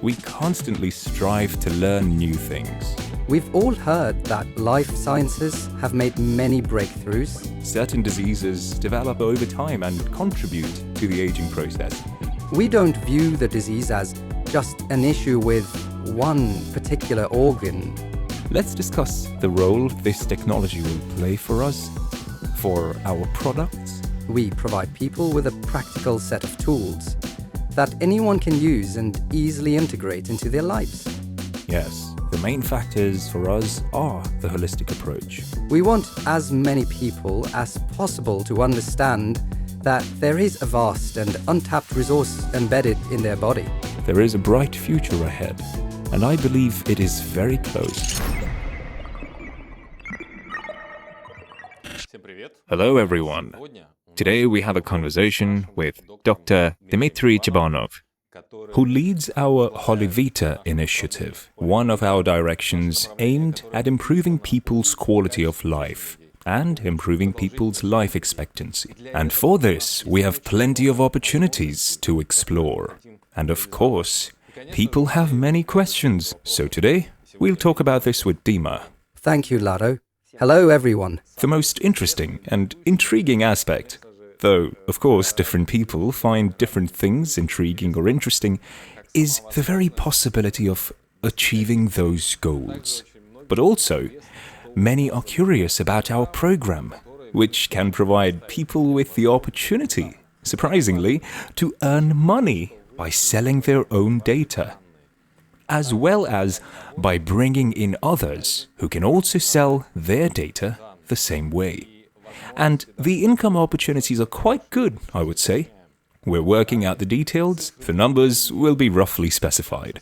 we constantly strive to learn new things. We've all heard that life sciences have made many breakthroughs. Certain diseases develop over time and contribute to the aging process. We don't view the disease as just an issue with one particular organ. Let's discuss the role this technology will play for us, for our products. We provide people with a practical set of tools that anyone can use and easily integrate into their lives. Yes, the main factors for us are the holistic approach. We want as many people as possible to understand that there is a vast and untapped resource embedded in their body. There is a bright future ahead, and I believe it is very close. Hello everyone. Today we have a conversation with Dr. Dmitry Chebanov, who leads our Holivita initiative, one of our directions aimed at improving people's quality of life and improving people's life expectancy. And for this, we have plenty of opportunities to explore. And of course, people have many questions. So today, we'll talk about this with Dima. Thank you, Lado. Hello, everyone. The most interesting and intriguing aspect, though, of course, different people find different things intriguing or interesting, is the very possibility of achieving those goals. But also, many are curious about our program, which can provide people with the opportunity, surprisingly, to earn money by selling their own data, as well as by bringing in others who can also sell their data the same way. And the income opportunities are quite good, I would say. We're working out the details. The numbers will be roughly specified.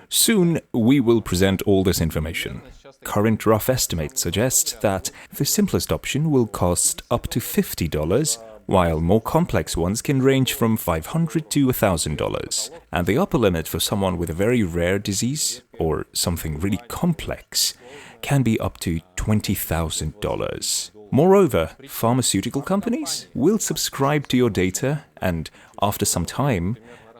Soon, we will present all this information. Current rough estimates suggest that the simplest option will cost up to $50, while more complex ones can range from $500 to $1,000. And the upper limit for someone with a very rare disease, or something really complex, can be up to $20,000. Moreover, pharmaceutical companies will subscribe to your data, and after some time,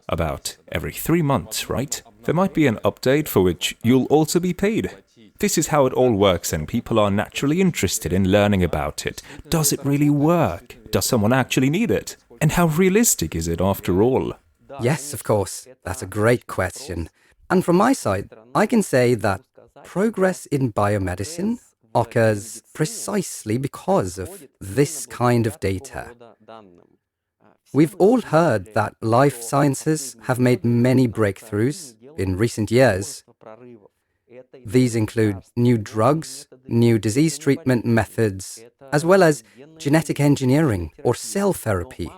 about every 3 months, right? There might be an update for which you'll also be paid. This is how it all works, and people are naturally interested in learning about it. Does it really work? Does someone actually need it? And how realistic is it after all? Yes, of course. That's a great question. And from my side, I can say that progress in biomedicine occurs precisely because of this kind of data. We've all heard that life sciences have made many breakthroughs in recent years. These include new drugs, new disease treatment methods, as well as genetic engineering or cell therapy.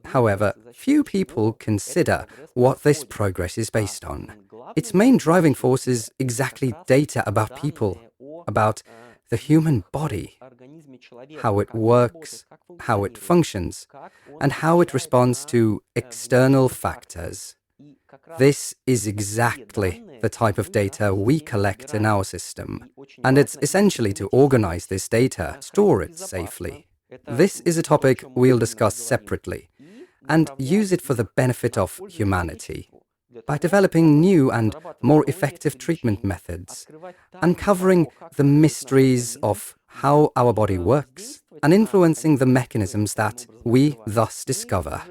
However, few people consider what this progress is based on. Its main driving force is exactly data about people, about the human body, how it works, how it functions, and how it responds to external factors. This is exactly the type of data we collect in our system, and it's essentially to organize this data, store it safely. This is a topic we'll discuss separately, and use it for the benefit of humanity. By developing new and more effective treatment methods, uncovering the mysteries of how our body works, and influencing the mechanisms that we thus discover.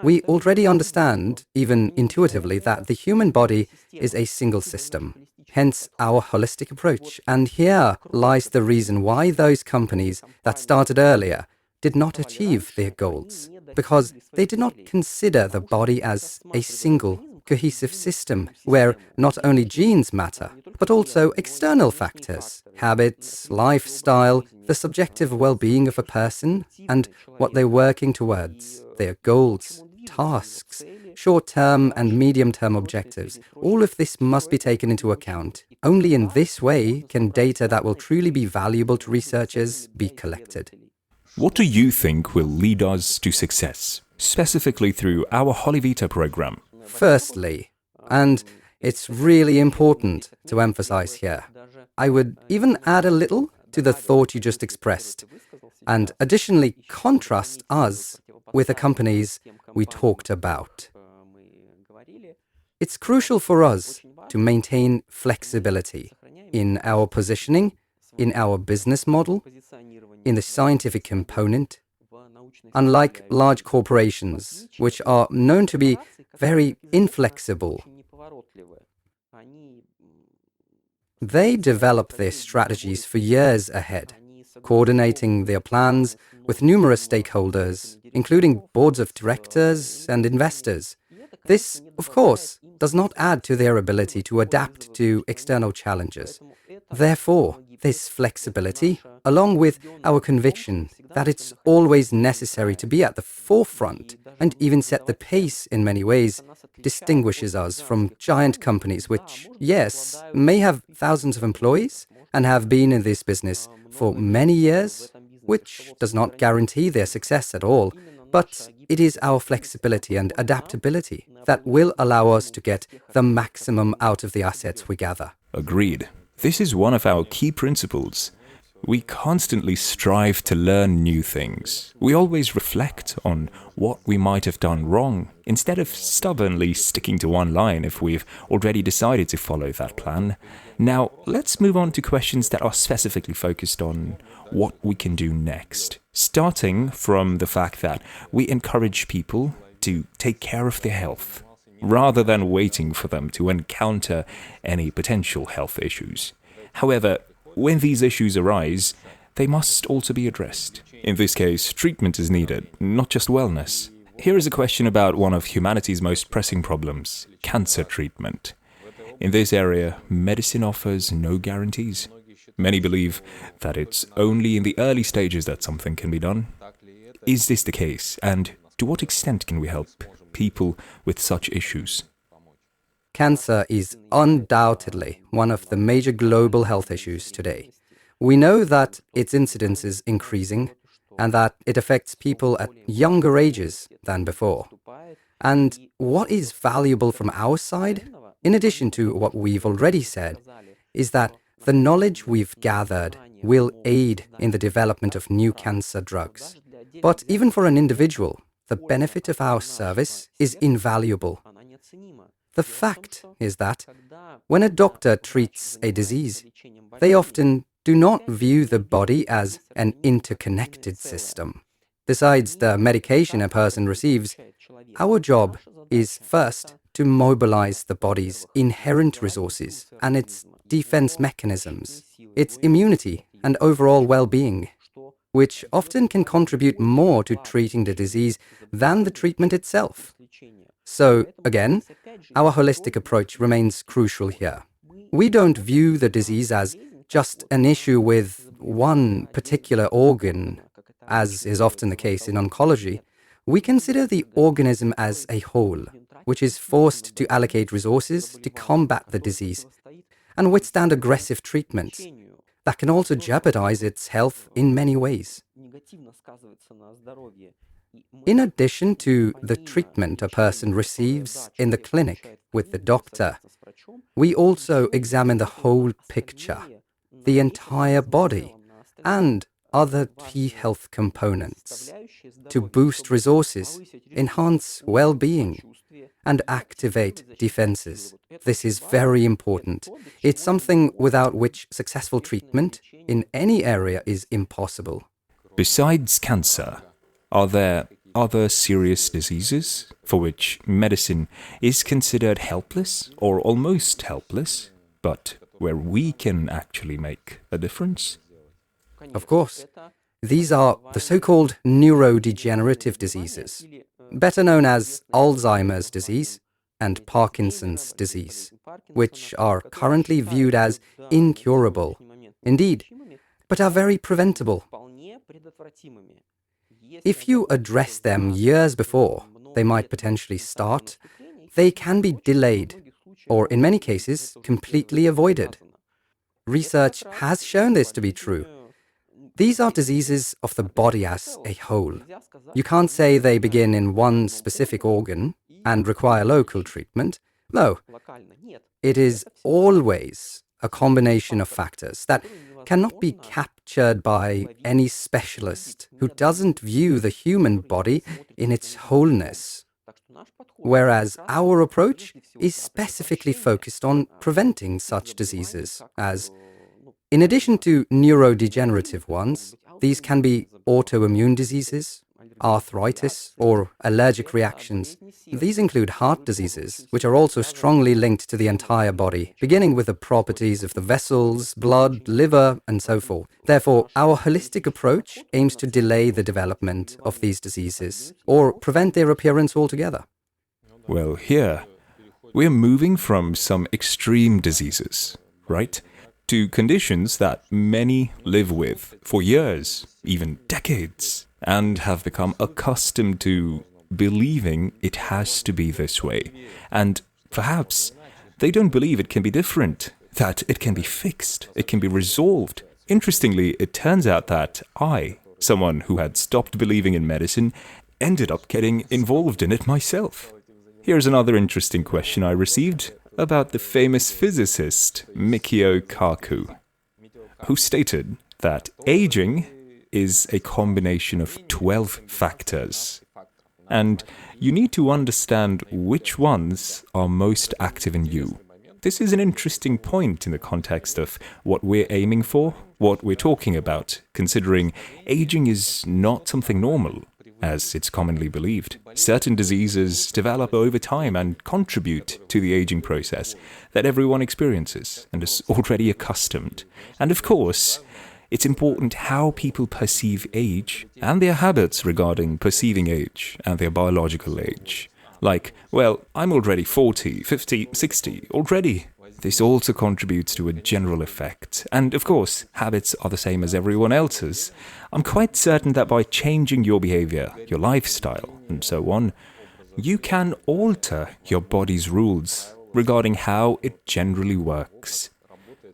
We already understand, even intuitively, that the human body is a single system, hence our holistic approach. And here lies the reason why those companies that started earlier did not achieve their goals, because they did not consider the body as a single cohesive system where not only genes matter, but also external factors, habits, lifestyle, the subjective well-being of a person, and what they're working towards, their goals, tasks, short-term and medium-term objectives. All of this must be taken into account. Only in this way can data that will truly be valuable to researchers be collected. What do you think will lead us to success, specifically through our Holivita program? Firstly, and it's really important to emphasize here, I would even add a little to the thought you just expressed, and additionally contrast us with the companies we talked about. It's crucial for us to maintain flexibility in our positioning, in our business model, in the scientific component. Unlike large corporations, which are known to be very inflexible, they develop their strategies for years ahead, coordinating their plans with numerous stakeholders, including boards of directors and investors. This, of course, does not add to their ability to adapt to external challenges. Therefore, this flexibility, along with our conviction that it's always necessary to be at the forefront and even set the pace in many ways, distinguishes us from giant companies which, yes, may have thousands of employees and have been in this business for many years, which does not guarantee their success at all, but it is our flexibility and adaptability that will allow us to get the maximum out of the assets we gather. Agreed. This is one of our key principles. We constantly strive to learn new things. We always reflect on what we might have done wrong, instead of stubbornly sticking to one line if we've already decided to follow that plan. Now, let's move on to questions that are specifically focused on what we can do next, starting from the fact that we encourage people to take care of their health, rather than waiting for them to encounter any potential health issues. However, when these issues arise, they must also be addressed. In this case, treatment is needed, not just wellness. Here is a question about one of humanity's most pressing problems, cancer treatment. In this area, medicine offers no guarantees. Many believe that it's only in the early stages that something can be done. Is this the case, and to what extent can we help people with such issues? Cancer is undoubtedly one of the major global health issues today. We know that its incidence is increasing and that it affects people at younger ages than before. And what is valuable from our side, in addition to what we've already said, is that the knowledge we've gathered will aid in the development of new cancer drugs. But even for an individual, the benefit of our service is invaluable. The fact is that when a doctor treats a disease, they often do not view the body as an interconnected system. Besides the medication a person receives, our job is first to mobilize the body's inherent resources and its defense mechanisms, its immunity and overall well-being, which often can contribute more to treating the disease than the treatment itself. So, again, our holistic approach remains crucial here. We don't view the disease as just an issue with one particular organ, as is often the case in oncology. We consider the organism as a whole, which is forced to allocate resources to combat the disease and withstand aggressive treatments that can also jeopardize its health in many ways. In addition to the treatment a person receives in the clinic with the doctor, we also examine the whole picture, the entire body, and other key health components to boost resources, enhance well-being, and activate defenses. This is very important. It's something without which successful treatment in any area is impossible. Besides cancer, are there other serious diseases for which medicine is considered helpless or almost helpless, but where we can actually make a difference? Of course, these are the so-called neurodegenerative diseases, better known as Alzheimer's disease and Parkinson's disease, which are currently viewed as incurable, indeed, but are very preventable. If you address them years before they might potentially start, they can be delayed, or in many cases, completely avoided. Research has shown this to be true. These are diseases of the body as a whole. You can't say they begin in one specific organ and require local treatment. No, it is always a combination of factors that cannot be captured by any specialist who doesn't view the human body in its wholeness. whereas our approach is specifically focused on preventing such diseases, as, in addition to neurodegenerative ones, these can be autoimmune diseases, arthritis, or allergic reactions. These include heart diseases, which are also strongly linked to the entire body, beginning with the properties of the vessels, blood, liver, and so forth. Therefore, our holistic approach aims to delay the development of these diseases, or prevent their appearance altogether. Well, here, we're moving from some extreme diseases, right, to conditions that many live with for years, even decades, and have become accustomed to believing it has to be this way. And perhaps they don't believe it can be different, that it can be fixed, it can be resolved. Interestingly, it turns out that I, someone who had stopped believing in medicine, ended up getting involved in it myself. Here's another interesting question I received about the famous physicist Mikio Kaku, who stated that aging is a combination of 12 factors, and you need to understand which ones are most active in you. This is an interesting point in the context of what we're aiming for, what we're talking about, considering aging is not something normal, as it's commonly believed. Certain diseases develop over time and contribute to the aging process that everyone experiences and is already accustomed. And of course, it's important how people perceive age and their habits regarding perceiving age and their biological age. Like, well, I'm already 40, 50, 60 already. This also contributes to a general effect. And of course, habits are the same as everyone else's. I'm quite certain that by changing your behavior, your lifestyle, and so on, you can alter your body's rules regarding how it generally works.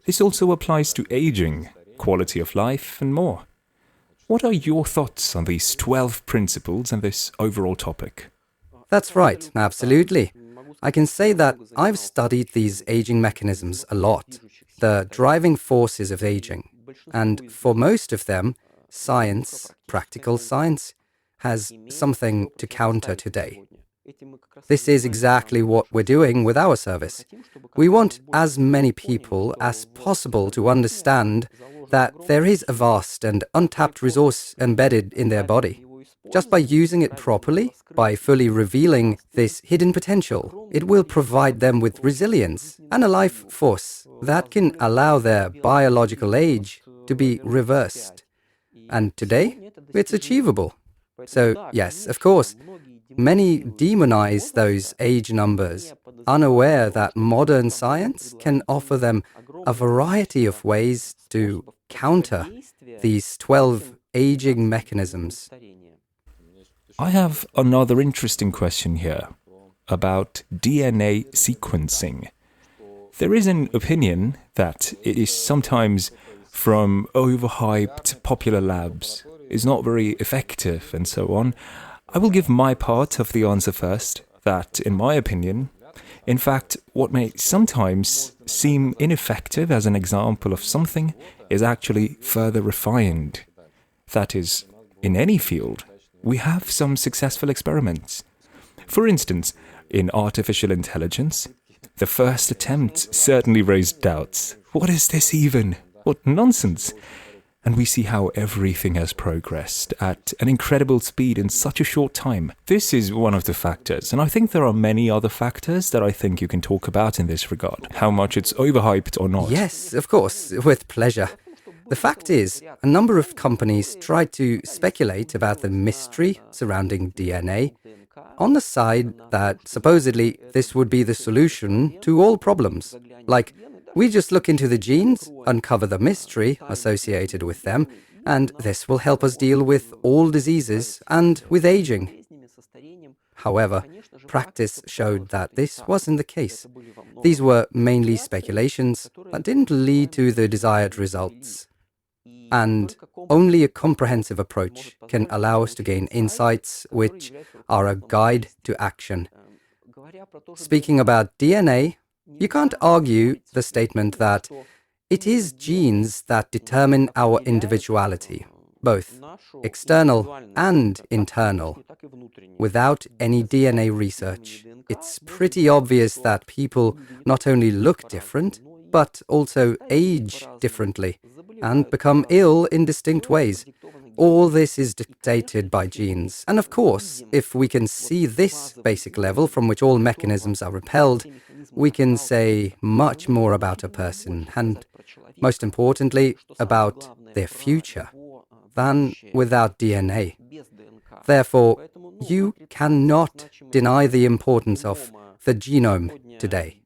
This also applies to aging, quality of life, and more. What are your thoughts on these 12 principles and this overall topic? That's right, absolutely. I can say that I've studied these aging mechanisms a lot, the driving forces of aging, and for most of them, science, practical science, has something to counter today. This is exactly what we're doing with our service. We want as many people as possible to understand that there is a vast and untapped resource embedded in their body. Just by using it properly, by fully revealing this hidden potential, it will provide them with resilience and a life force that can allow their biological age to be reversed. And today, it's achievable. So, yes, of course, many demonize those age numbers, unaware that modern science can offer them a variety of ways to counter these 12 aging mechanisms. I have another interesting question here about DNA sequencing. There is an opinion that it is sometimes from overhyped popular labs, is not very effective and so on. I will give my part of the answer first, that in my opinion, in fact, what may sometimes seem ineffective as an example of something is actually further refined. That is, in any field, we have some successful experiments. For instance, in artificial intelligence, the first attempt certainly raised doubts. What is this even? What nonsense! And we see how everything has progressed at an incredible speed in such a short time. This is one of the factors, and I think there are many other factors that I think you can talk about in this regard. How much it's overhyped or not. Yes, of course, with pleasure. The fact is, a number of companies tried to speculate about the mystery surrounding DNA on the side that supposedly this would be the solution to all problems. Like, we just look into the genes, uncover the mystery associated with them, and this will help us deal with all diseases and with aging. However, practice showed that this wasn't the case. These were mainly speculations that didn't lead to the desired results. And only a comprehensive approach can allow us to gain insights which are a guide to action. Speaking about DNA, you can't argue the statement that it is genes that determine our individuality. both external and internal, without any DNA research. It's pretty obvious that people not only look different, but also age differently and become ill in distinct ways. All this is dictated by genes. And of course, if we can see this basic level from which all mechanisms are repelled, we can say much more about a person, and most importantly, about their future, than without DNA. Therefore, you cannot deny the importance of the genome today.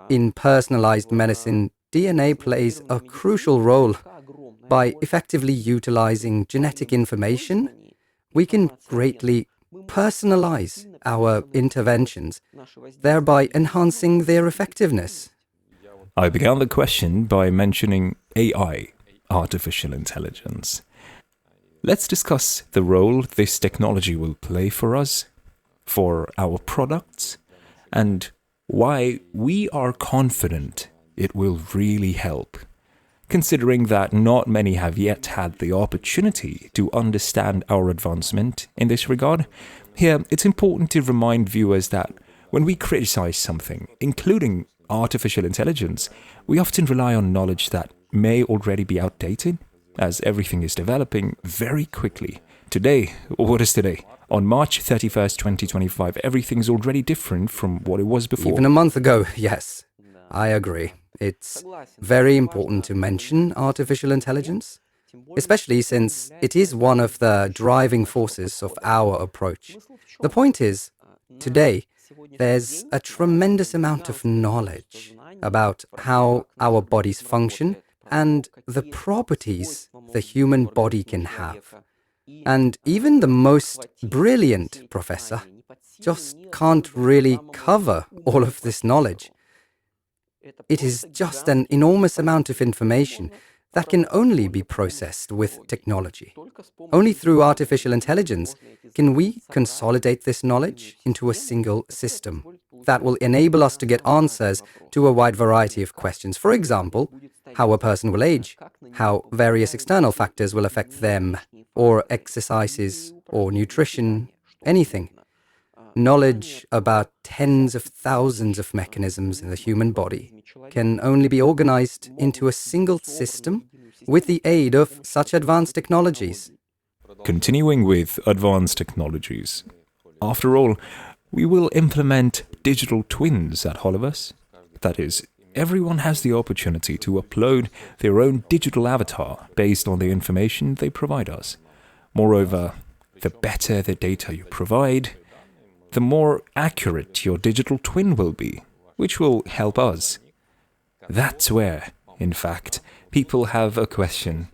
In personalized medicine, DNA plays a crucial role. By effectively utilizing genetic information, we can greatly personalize our interventions, thereby enhancing their effectiveness. I began the question by mentioning AI, artificial intelligence. Let's discuss the role this technology will play for us, for our products, and why we are confident it will really help, considering that not many have yet had the opportunity to understand our advancement in this regard. Here, it's important to remind viewers that when we criticize something, including artificial intelligence, we often rely on knowledge that may already be outdated, as everything is developing very quickly. Today, what is today? On March 31st, 2025, everything's already different from what it was before. Even a month ago, yes, I agree. It's very important to mention artificial intelligence, especially since it is one of the driving forces of our approach. The point is, today, there's a tremendous amount of knowledge about how our bodies function and the properties the human body can have. And even the most brilliant professor just can't really cover all of this knowledge. It is just an enormous amount of information that can only be processed with technology. Only through artificial intelligence can we consolidate this knowledge into a single system that will enable us to get answers to a wide variety of questions. For example, how a person will age, how various external factors will affect them, or exercises, or nutrition, anything. Knowledge about tens of thousands of mechanisms in the human body can only be organized into a single system with the aid of such advanced technologies. Continuing with advanced technologies, after all, we will implement digital twins at Holiverse. That is, everyone has the opportunity to upload their own digital avatar based on the information they provide us. Moreover, the better the data you provide, the more accurate your digital twin will be, which will help us. That's where, in fact, people have a question.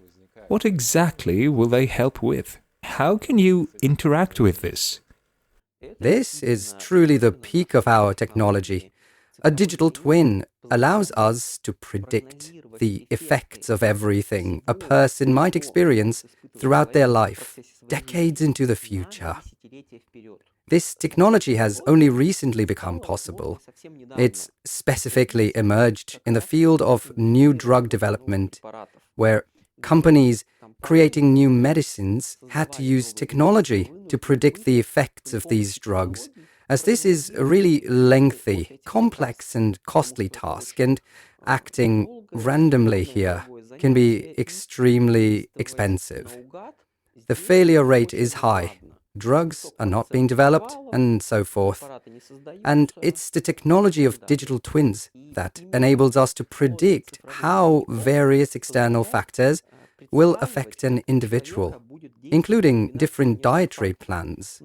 What exactly will they help with? How can you interact with this? This is truly the peak of our technology. A digital twin allows us to predict the effects of everything a person might experience throughout their life, decades into the future. This technology has only recently become possible. It's specifically emerged in the field of new drug development, where companies creating new medicines had to use technology to predict the effects of these drugs, as this is a really lengthy, complex and costly task, and acting randomly here can be extremely expensive. The failure rate is high. Drugs are not being developed, and so forth. And it's the technology of digital twins that enables us to predict how various external factors will affect an individual, including different dietary plans,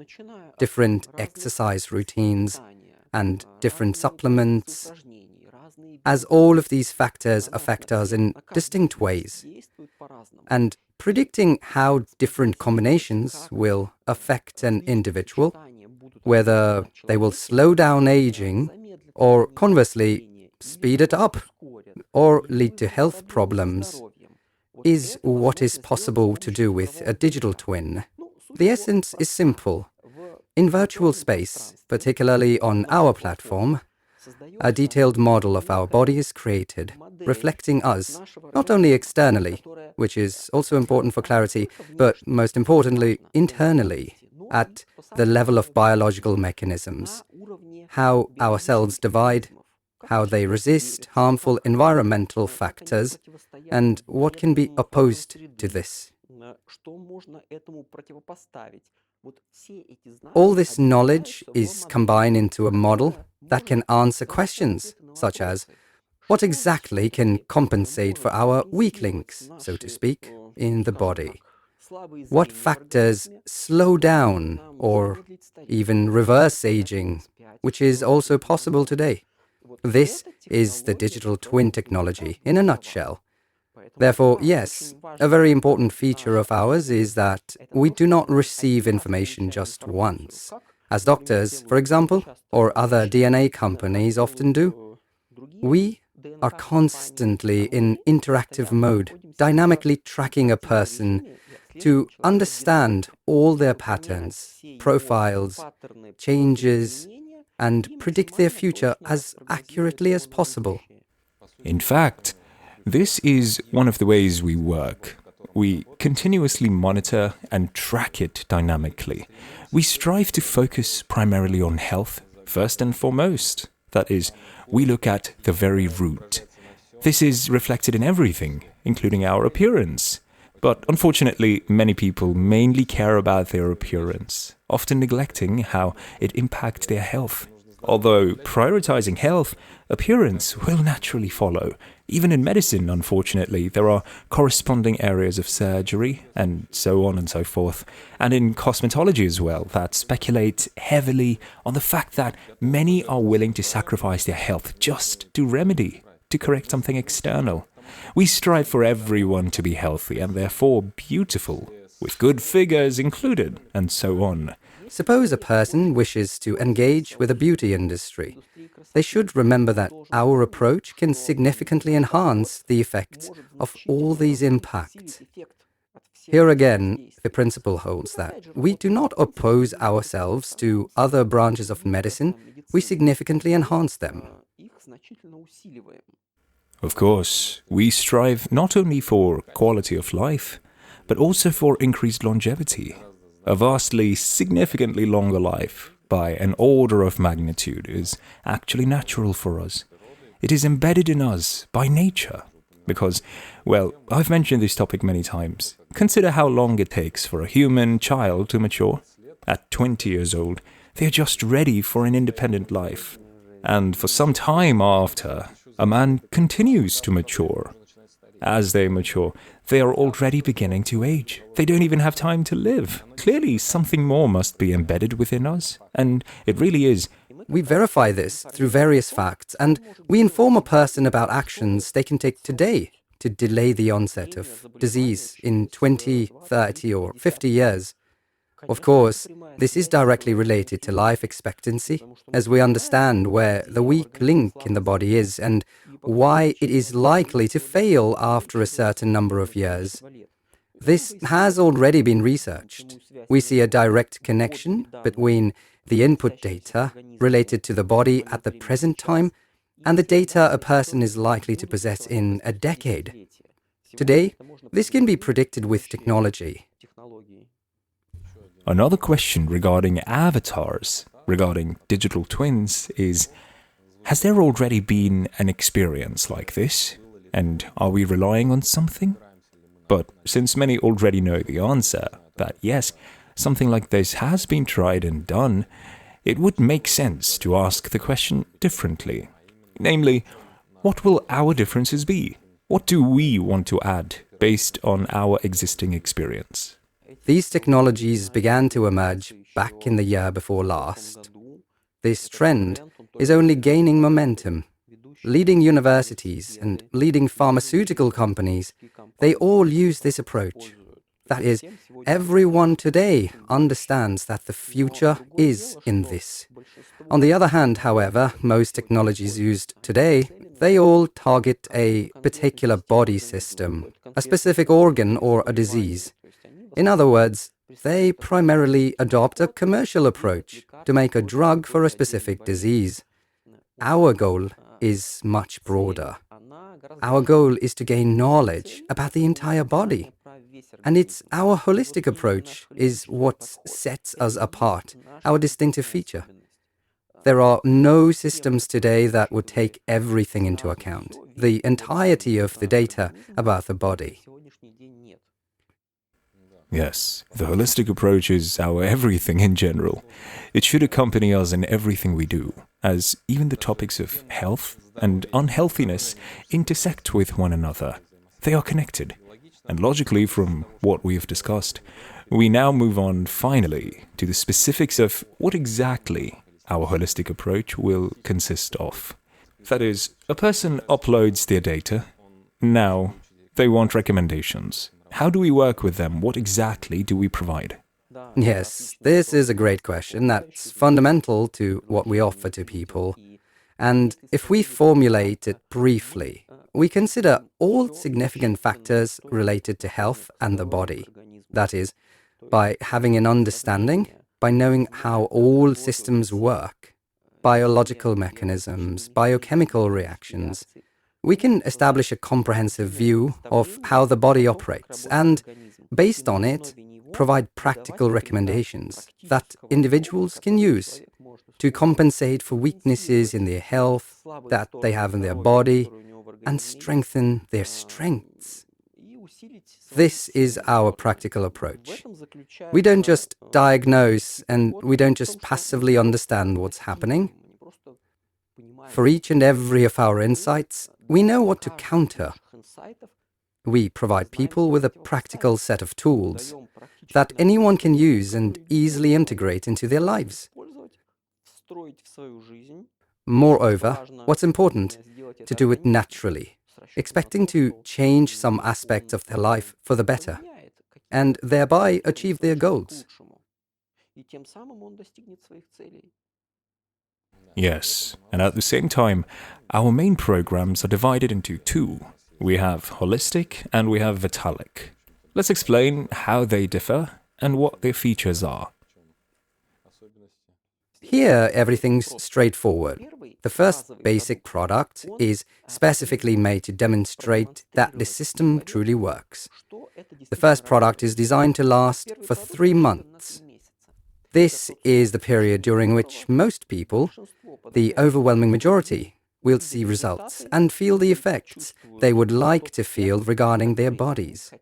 different exercise routines, and different supplements, as all of these factors affect us in distinct ways. And predicting how different combinations will affect an individual, whether they will slow down aging or conversely speed it up or lead to health problems, is what is possible to do with a digital twin. The essence is simple. In virtual space, particularly on our platform, A detailed model of our body is created, reflecting us, not only externally, which is also important for clarity, but most importantly, internally, at the level of biological mechanisms, how our cells divide, how they resist harmful environmental factors, and what can be opposed to this. All this knowledge is combined into a model that can answer questions such as, what exactly can compensate for our weak links, so to speak, in the body? What factors slow down or even reverse aging, which is also possible today? This is the digital twin technology in a nutshell. Therefore, yes, a very important feature of ours is that we do not receive information just once, as doctors, for example, or other DNA companies often do. We are constantly in interactive mode, dynamically tracking a person to understand all their patterns, profiles, changes, and predict their future as accurately as possible. In fact, this is one of the ways we work. We continuously monitor and track it dynamically. We strive to focus primarily on health, first and foremost. That is, we look at the very root. This is reflected in everything, including our appearance. But unfortunately, many people mainly care about their appearance, often neglecting how it impacts their health. Although prioritizing health, appearance will naturally follow. Even in medicine, unfortunately, there are corresponding areas of surgery, and so on and so forth, and in cosmetology as well, that speculate heavily on the fact that many are willing to sacrifice their health just to remedy, to correct something external. We strive for everyone to be healthy and therefore beautiful, with good figures included, and so on. Suppose a person wishes to engage with the beauty industry. They should remember that our approach can significantly enhance the effects of all these impacts. Here again, the principle holds that we do not oppose ourselves to other branches of medicine, we significantly enhance them. Of course, we strive not only for quality of life, but also for increased longevity. A vastly, significantly longer life, by an order of magnitude, is actually natural for us. It is embedded in us by nature. Because, well, I've mentioned this topic many times. Consider how long it takes for a human child to mature. At 20 years old, they are just ready for an independent life. And for some time after, a man continues to mature. As they mature, they are already beginning to age. They don't even have time to live. Clearly, something more must be embedded within us, and it really is. We verify this through various facts, and we inform a person about actions they can take today to delay the onset of disease in 20, 30, or 50 years. Of course, this is directly related to life expectancy, as we understand where the weak link in the body is and why it is likely to fail after a certain number of years. This has already been researched. We see a direct connection between the input data related to the body at the present time and the data a person is likely to possess in a decade. Today, this can be predicted with technology. Another question regarding avatars, regarding digital twins, is, has there already been an experience like this? And are we relying on something? But since many already know the answer, that yes, something like this has been tried and done, it would make sense to ask the question differently. Namely, what will our differences be? What do we want to add based on our existing experience? These technologies began to emerge back in the year before last. This trend is only gaining momentum. Leading universities and leading pharmaceutical companies, they all use this approach. That is, everyone today understands that the future is in this. On the other hand, however, most technologies used today, they all target a particular body system, a specific organ or a disease. In other words, they primarily adopt a commercial approach to make a drug for a specific disease. our goal is much broader. Our goal is to gain knowledge about the entire body. And it's our holistic approach is what sets us apart, our distinctive feature. There are no systems today that would take everything into account, the entirety of the data about the body. Yes, the holistic approach is our everything in general. It should accompany us in everything we do, as even the topics of health and unhealthiness intersect with one another. They are connected. And logically, from what we have discussed, we now move on finally to the specifics of what exactly our holistic approach will consist of. That is, a person uploads their data. Now, they want recommendations. How do we work with them? What exactly do we provide? Yes, this is a great question that's fundamental to what we offer to people. And if we formulate it briefly, we consider all significant factors related to health and the body. That is, by having an understanding, by knowing how all systems work, biological mechanisms, biochemical reactions, we can establish a comprehensive view of how the body operates and, based on it, provide practical recommendations that individuals can use to compensate for weaknesses in their health that they have in their body and strengthen their strengths. This is our practical approach. We don't just diagnose and we don't just passively understand what's happening. For each and every of our insights, we know what to counter. We provide people with a practical set of tools that anyone can use and easily integrate into their lives. Moreover, what's important, to do it naturally, expecting to change some aspects of their life for the better, and thereby achieve their goals. Yes, and at the same time, our main programs are divided into two. We have HolistiQ and we have VitaliQ. Let's explain how they differ and what their features are. Here, everything's straightforward. The first basic product is specifically made to demonstrate that the system truly works. The first product is designed to last for 3 months. This is the period during which most people, the overwhelming majority, will see results and feel the effects they would like to feel regarding their bodies.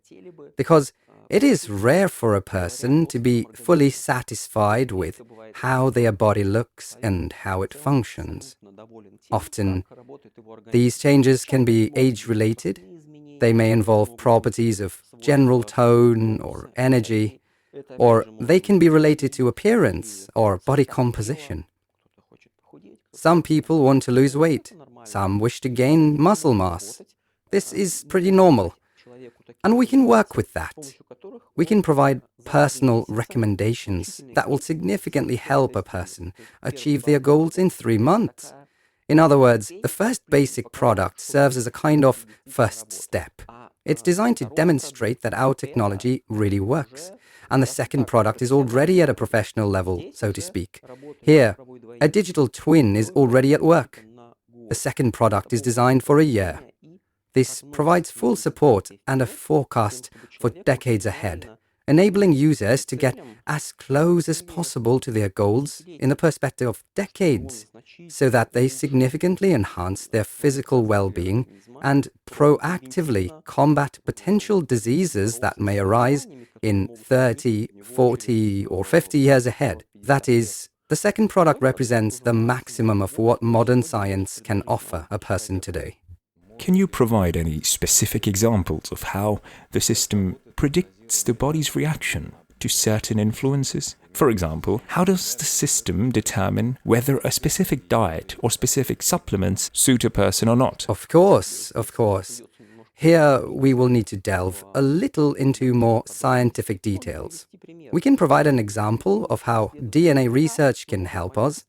Because it is rare for a person to be fully satisfied with how their body looks and how it functions. Often, these changes can be age-related. They may involve properties of general tone or energy, or they can be related to appearance or body composition. Some people want to lose weight. Some wish to gain muscle mass. This is pretty normal. And we can work with that. We can provide personal recommendations that will significantly help a person achieve their goals in 3 months. In other words, the first basic product serves as a kind of first step. It's designed to demonstrate that our technology really works. And the second product is already at a professional level, so to speak. Here, a digital twin is already at work. The second product is designed for a year. This provides full support and a forecast for decades ahead, enabling users to get as close as possible to their goals in the perspective of decades, so that they significantly enhance their physical well-being and proactively combat potential diseases that may arise in 30, 40, or 50 years ahead. That is, the second product represents the maximum of what modern science can offer a person today. Can you provide any specific examples of how the system predicts the body's reaction to certain influences? For example, how does the system determine whether a specific diet or specific supplements suit a person or not? Of course. Here we will need to delve a little into more scientific details. We can provide an example of how DNA research can help us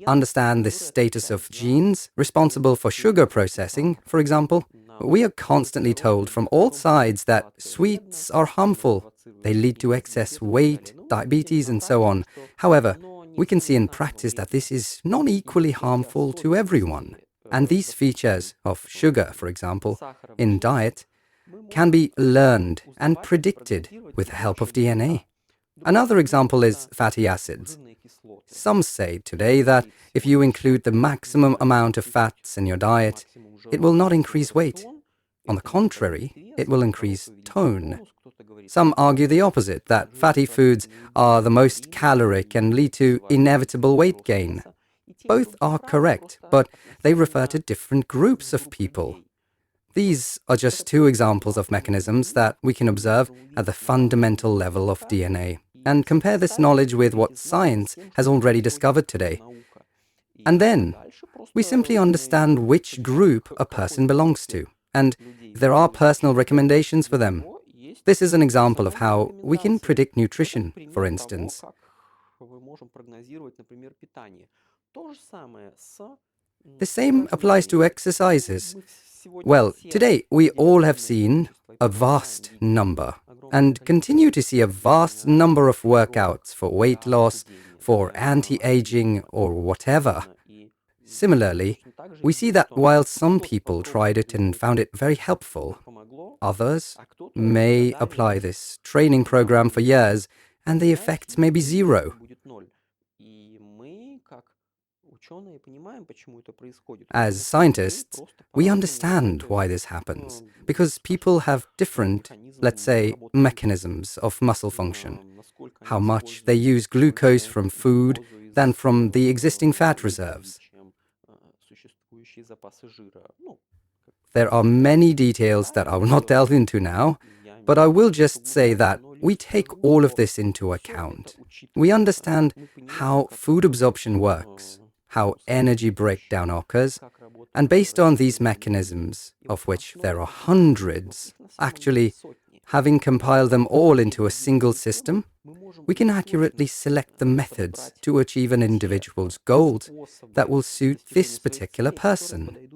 understand the status of genes responsible for sugar processing, for example. We are constantly told from all sides that sweets are harmful. They lead to excess weight, diabetes, and so on. However, we can see in practice that this is not equally harmful to everyone. And these features of sugar, for example, in diet, can be learned and predicted with the help of DNA. Another example is fatty acids. Some say today that if you include the maximum amount of fats in your diet, it will not increase weight. On the contrary, it will increase tone. Some argue the opposite, that fatty foods are the most caloric and lead to inevitable weight gain. Both are correct, but they refer to different groups of people. These are just two examples of mechanisms that we can observe at the fundamental level of DNA and compare this knowledge with what science has already discovered today. And then we simply understand which group a person belongs to, and there are personal recommendations for them. This is an example of how we can predict nutrition, for instance. The same applies to exercises. Well, today we all have seen a vast number and continue to see a vast number of workouts for weight loss, for anti-aging or whatever. Similarly, we see that while some people tried it and found it very helpful, others may apply this training program for years and the effect may be zero. As scientists, we understand why this happens, because people have different, let's say, mechanisms of muscle function. How much they use glucose from food than from the existing fat reserves. There are many details that I will not delve into now, but I will just say that we take all of this into account. We understand how food absorption works, how energy breakdown occurs, and based on these mechanisms, of which there are hundreds, actually, having compiled them all into a single system, we can accurately select the methods to achieve an individual's goals that will suit this particular person.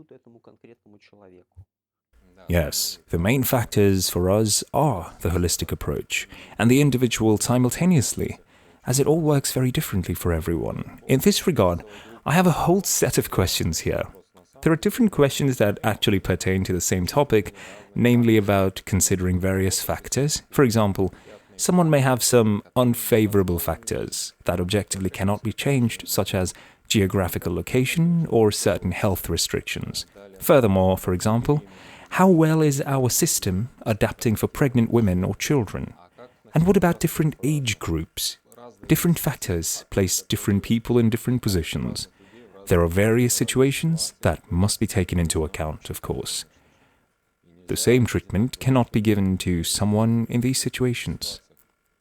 Yes, the main factors for us are the holistic approach and the individual simultaneously, as it all works very differently for everyone. In this regard, I have a whole set of questions here. There are different questions that actually pertain to the same topic, namely about considering various factors. For example, someone may have some unfavorable factors that objectively cannot be changed, such as geographical location or certain health restrictions. Furthermore, for example, how well is our system adapting for pregnant women or children? And what about different age groups? Different factors place different people in different positions. There are various situations that must be taken into account, of course. The same treatment cannot be given to someone in these situations.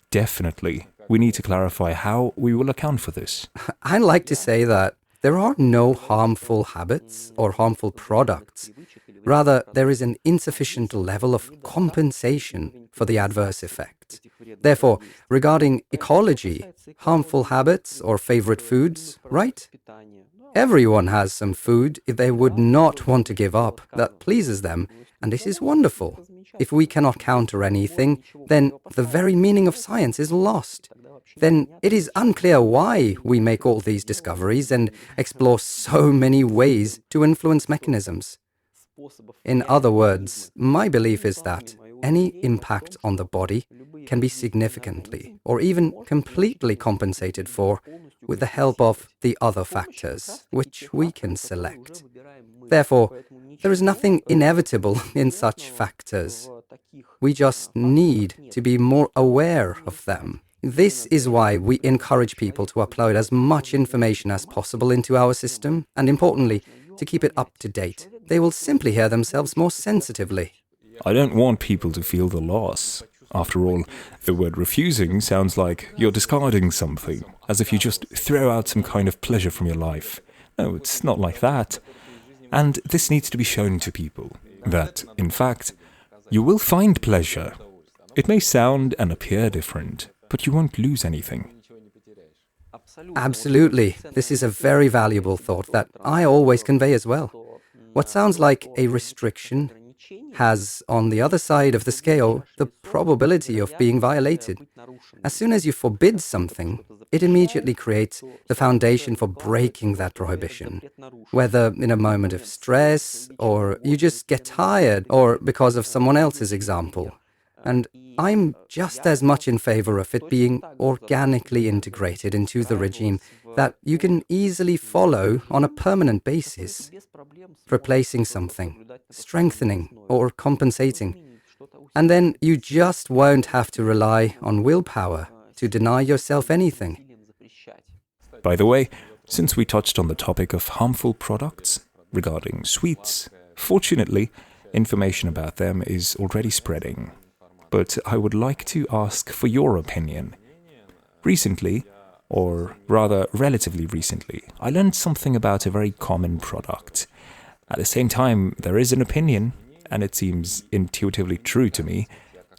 Definitely, we need to clarify how we will account for this. I like to say that there are no harmful habits or harmful products. Rather, there is an insufficient level of compensation for the adverse effect. Therefore, regarding ecology, harmful habits or favorite foods, right? Everyone has some food they would not want to give up that pleases them, and this is wonderful. If we cannot counter anything, then the very meaning of science is lost. Then it is unclear why we make all these discoveries and explore so many ways to influence mechanisms. In other words, my belief is that any impact on the body can be significantly or even completely compensated for with the help of the other factors, which we can select. Therefore, there is nothing inevitable in such factors. We just need to be more aware of them. This is why we encourage people to upload as much information as possible into our system, and importantly, to keep it up to date. They will simply hear themselves more sensitively. I don't want people to feel the loss. After all, the word refusing sounds like you're discarding something, as if you just throw out some kind of pleasure from your life. No, it's not like that. And this needs to be shown to people, that, in fact, you will find pleasure. It may sound and appear different, but you won't lose anything. Absolutely. This is a very valuable thought that I always convey as well. What sounds like a restriction has, on the other side of the scale, the probability of being violated. As soon as you forbid something, it immediately creates the foundation for breaking that prohibition, whether in a moment of stress, or you just get tired, or because of someone else's example. And I'm just as much in favor of it being organically integrated into the regime that you can easily follow on a permanent basis, replacing something, strengthening or compensating. And then you just won't have to rely on willpower to deny yourself anything. By the way, since we touched on the topic of harmful products regarding sweets, fortunately, information about them is already spreading. But I would like to ask for your opinion. Recently, or rather relatively recently, I learned something about a very common product. At the same time, there is an opinion, and it seems intuitively true to me,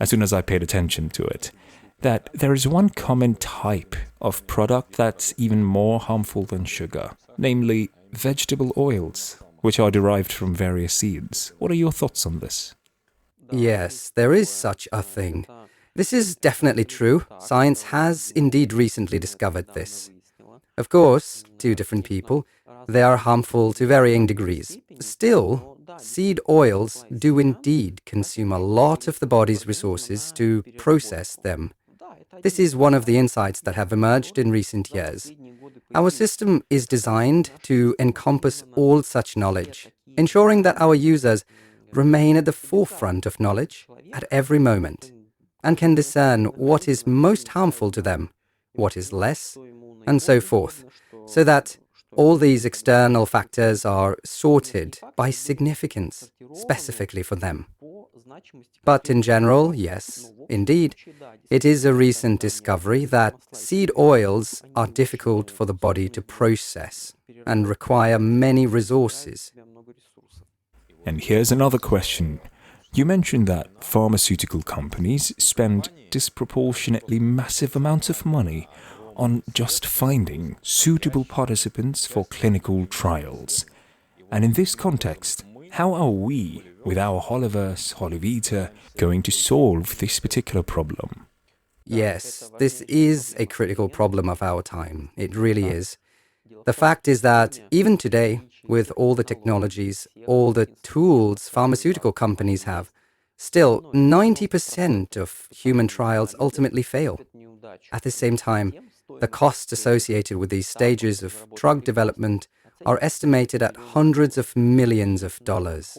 as soon as I paid attention to it, that there is one common type of product that's even more harmful than sugar, namely vegetable oils, which are derived from various seeds. What are your thoughts on this? Yes, there is such a thing. This is definitely true. Science has indeed recently discovered this. Of course, to different people, they are harmful to varying degrees. Still, seed oils do indeed consume a lot of the body's resources to process them. This is one of the insights that have emerged in recent years. Our system is designed to encompass all such knowledge, ensuring that our users remain at the forefront of knowledge at every moment, and can discern what is most harmful to them, what is less, and so forth, so that all these external factors are sorted by significance, specifically for them. But in general, yes, indeed, it is a recent discovery that seed oils are difficult for the body to process and require many resources. And here's another question. You mentioned that pharmaceutical companies spend disproportionately massive amounts of money on just finding suitable participants for clinical trials. And in this context, how are we, with our Holiverse, Holivita, going to solve this particular problem? Yes, this is a critical problem of our time. It really is. The fact is that even today, with all the technologies, all the tools pharmaceutical companies have, still 90% of human trials ultimately fail. At the same time, the costs associated with these stages of drug development are estimated at hundreds of millions of dollars.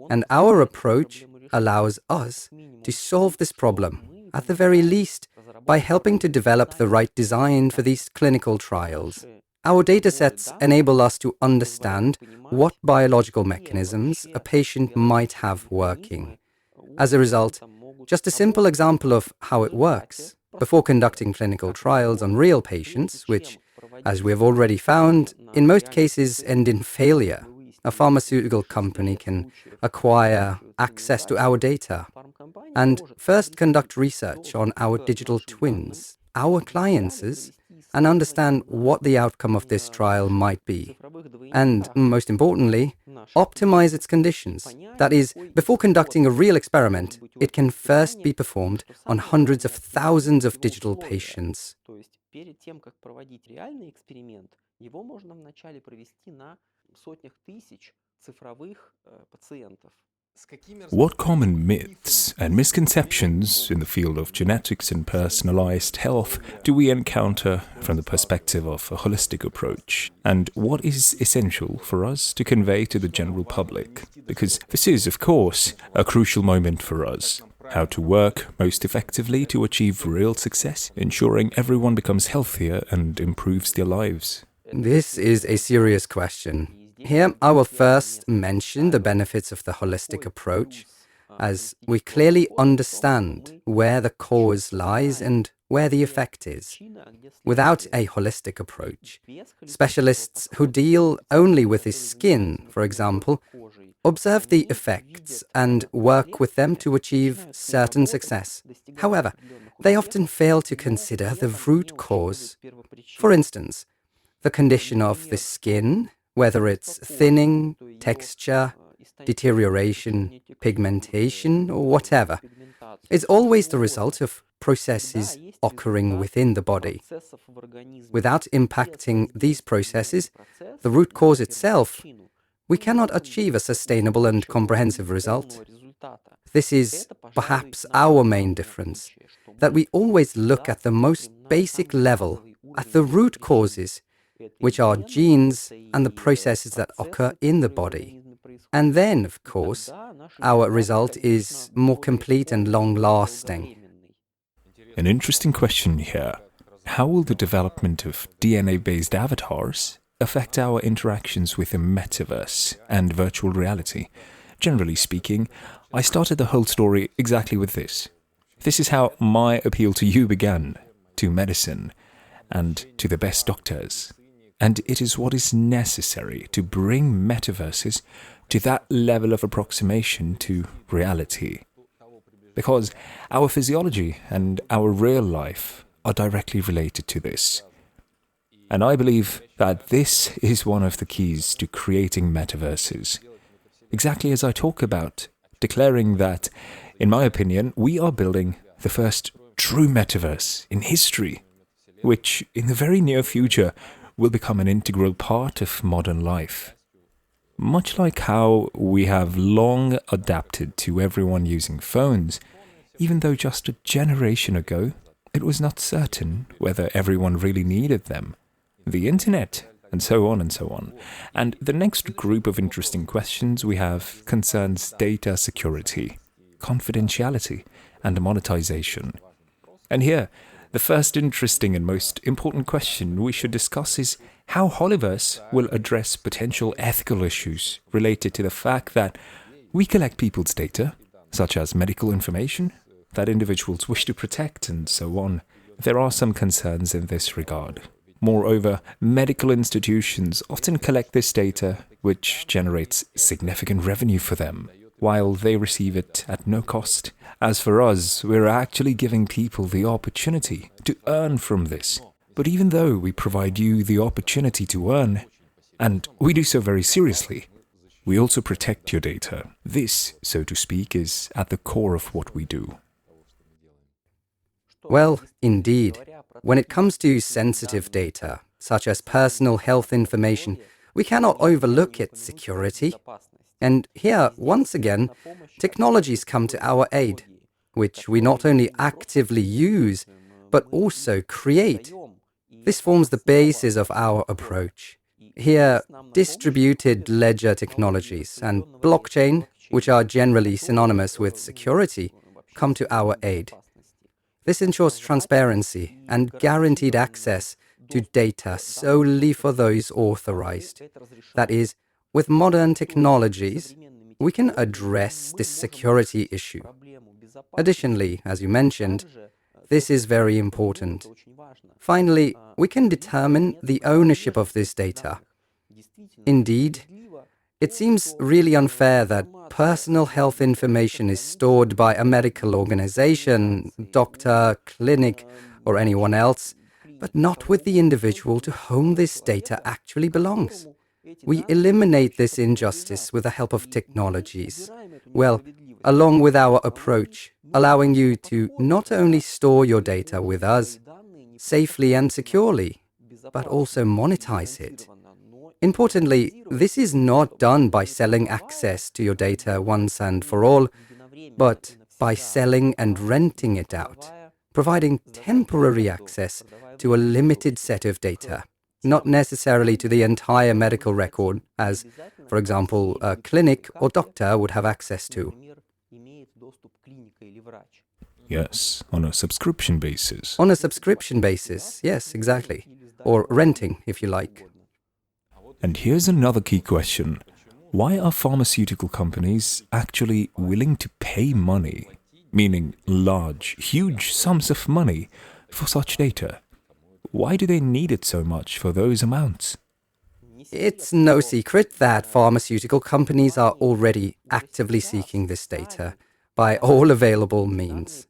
And our approach allows us to solve this problem, at the very least, by helping to develop the right design for these clinical trials. Our datasets enable us to understand what biological mechanisms a patient might have working. As a result, just a simple example of how it works. Before conducting clinical trials on real patients, which, as we have already found, in most cases end in failure, a pharmaceutical company can acquire access to our data and first conduct research on our digital twins, our clients, and understand what the outcome of this trial might be. And, most importantly, optimize its conditions. That is, before conducting a real experiment, it can first be performed on hundreds of thousands of digital patients. What common myths and misconceptions in the field of genetics and personalized health do we encounter from the perspective of a holistic approach? And what is essential for us to convey to the general public? Because this is, of course, a crucial moment for us. How to work most effectively to achieve real success, ensuring everyone becomes healthier and improves their lives. This is a serious question. Here, I will first mention the benefits of the holistic approach, as we clearly understand where the cause lies and where the effect is. Without a holistic approach, specialists who deal only with the skin, for example, observe the effects and work with them to achieve certain success. However, they often fail to consider the root cause. For instance, the condition of the skin, whether it's thinning, texture, deterioration, pigmentation, or whatever, is always the result of processes occurring within the body. Without impacting these processes, the root cause itself, we cannot achieve a sustainable and comprehensive result. This is perhaps our main difference, that we always look at the most basic level, at the root causes, which are genes and the processes that occur in the body. And then, of course, our result is more complete and long-lasting. An interesting question here. How will the development of DNA-based avatars affect our interactions with the metaverse and virtual reality? Generally speaking, I started the whole story exactly with this. This is how my appeal to you began, to medicine, and to the best doctors. And it is what is necessary to bring metaverses to that level of approximation to reality. Because our physiology and our real life are directly related to this. And I believe that this is one of the keys to creating metaverses. Exactly as I talk about, declaring that, in my opinion, we are building the first true metaverse in history, which in the very near future will become an integral part of modern life. Much like how we have long adapted to everyone using phones, even though just a generation ago it was not certain whether everyone really needed them, the internet, and so on and so on. And the next group of interesting questions we have concerns data security, confidentiality, and monetization. And here, the first interesting and most important question we should discuss is how Holiverse will address potential ethical issues related to the fact that we collect people's data, such as medical information, that individuals wish to protect, and so on. There are some concerns in this regard. Moreover, medical institutions often collect this data, which generates significant revenue for them, while they receive it at no cost. As for us, we're actually giving people the opportunity to earn from this. But even though we provide you the opportunity to earn, and we do so very seriously, we also protect your data. This, so to speak, is at the core of what we do. Well, indeed, when it comes to sensitive data, such as personal health information, we cannot overlook its security. And here, once again, technologies come to our aid, which we not only actively use, but also create. This forms the basis of our approach. Here, distributed ledger technologies and blockchain, which are generally synonymous with security, come to our aid. This ensures transparency and guaranteed access to data solely for those authorized. That is, with modern technologies, we can address this security issue. Additionally, as you mentioned, this is very important. Finally, we can determine the ownership of this data. Indeed, it seems really unfair that personal health information is stored by a medical organization, doctor, clinic, or anyone else, but not with the individual to whom this data actually belongs. We eliminate this injustice with the help of technologies. Well, along with our approach, allowing you to not only store your data with us safely and securely, but also monetize it. Importantly, this is not done by selling access to your data once and for all, but by selling and renting it out, providing temporary access to a limited set of data, not necessarily to the entire medical record, as, for example, a clinic or doctor would have access to. Yes, on a subscription basis. On a subscription basis, yes, exactly. Or renting, if you like. And here's another key question. Why are pharmaceutical companies actually willing to pay money, meaning large, huge sums of money, for such data? Why do they need it so much for those amounts? It's no secret that pharmaceutical companies are already actively seeking this data by all available means.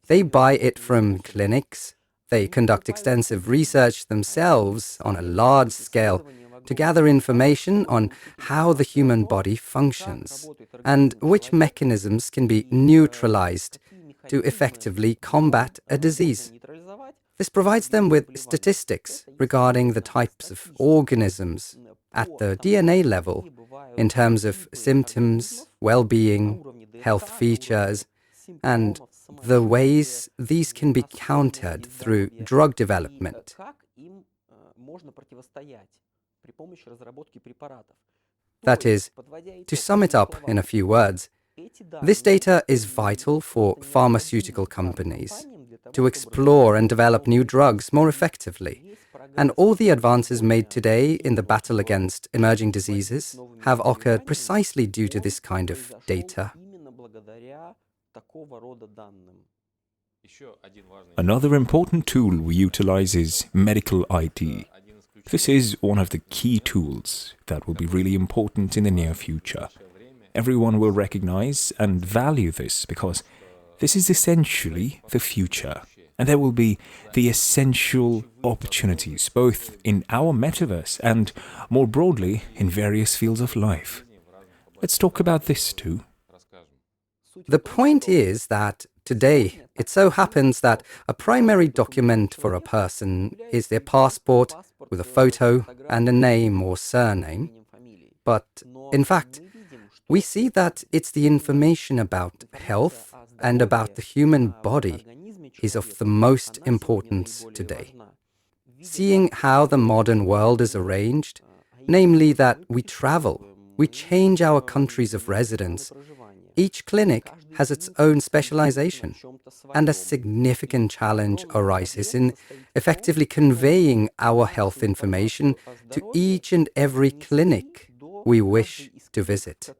They buy it from clinics, they conduct extensive research themselves on a large scale, to gather information on how the human body functions and which mechanisms can be neutralized to effectively combat a disease. This provides them with statistics regarding the types of organisms at the DNA level in terms of symptoms, well-being, health features, and the ways these can be countered through drug development. That is, to sum it up in a few words, this data is vital for pharmaceutical companies to explore and develop new drugs more effectively. And all the advances made today in the battle against emerging diseases have occurred precisely due to this kind of data. Another important tool we utilize is medical ID. This is one of the key tools that will be really important in the near future. Everyone will recognize and value this because this is essentially the future. And there will be the essential opportunities, both in our metaverse and, more broadly, in various fields of life. Let's talk about this too. The point is that today, it so happens that a primary document for a person is their passport with a photo and a name or surname. But, in fact, we see that it's the information about health and about the human body is of the most importance today. Seeing how the modern world is arranged, namely that we travel, we change our countries of residence, each clinic has its own specialization, and a significant challenge arises in effectively conveying our health information to each and every clinic we wish to visit.